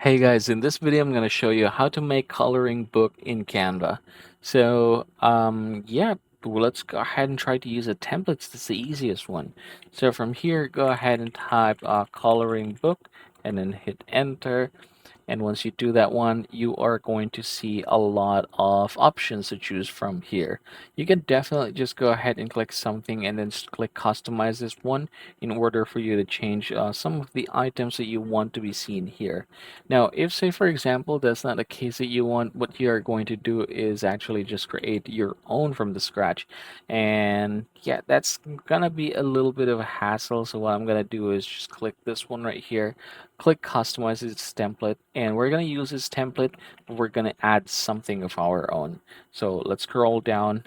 Hey guys, in this video I'm going to show you how to make coloring book in Canva. Yeah, well, let's go ahead and try to use a template. That's the easiest one. So from here, go ahead and type coloring book and then hit enter. And once you do that one, you are going to see a lot of options to choose from here. You can definitely just go ahead and click something and then click customize this one in order for you to change some of the items that you want to be seen here. Now, if say for example, that's not the case that you want, what you are going to do is actually just create your own from the scratch. And yeah, that's gonna be a little bit of a hassle. So what I'm gonna do is just click this one right here, click customize its template, and we're going to use this template, but we're going to add something of our own. So let's scroll down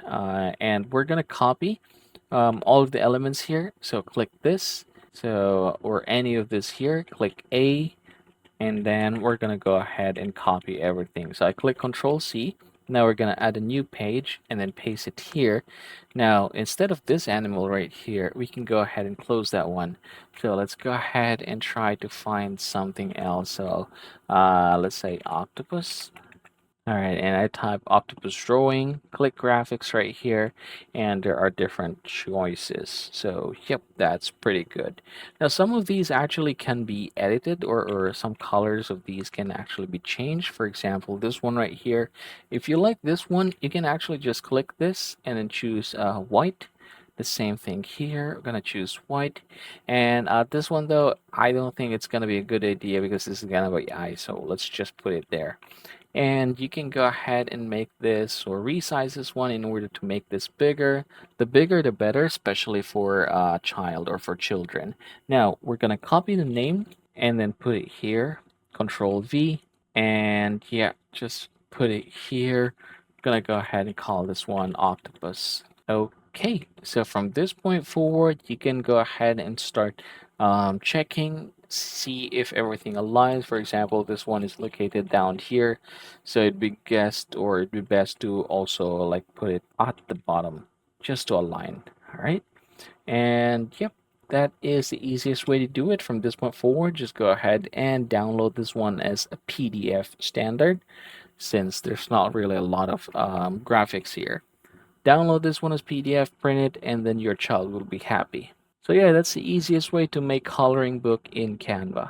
and we're going to copy all of the elements here. So click this, so or any of this here, click A, and then we're gonna go ahead and copy everything. So I click Control C. Now we're gonna add a new page and then paste it here. Now instead of this animal right here, we can go ahead and close that one. So let's go ahead and try to find something else. So let's say octopus. All right, and I type octopus drawing, click graphics right here, and there are different choices. So, yep, that's pretty good. Now, some of these actually can be edited, or some colors of these can actually be changed. For example, this one right here, if you like this one, you can actually just click this and then choose white. The same thing here, I'm gonna choose white. And this one though, I don't think it's gonna be a good idea because this is gonna be eye, so let's just put it there. And you can go ahead and make this or resize this one in order to make this bigger. The bigger the better, especially for a child or for children. Now we're gonna copy the name and then put it here, Control V, and yeah, just put it here. I'm gonna go ahead and call this one octopus. Okay, so from this point forward, you can go ahead and start checking, see if everything aligns. For example, this one is located down here, so it'd be best to also like put it at the bottom just to align. All right, and yep, that is the easiest way to do it. From this point forward, just go ahead and download this one as a PDF standard, since there's not really a lot of graphics here. Download this one as PDF, print it, and then your child will be happy. So yeah, that's the easiest way to make coloring book in Canva.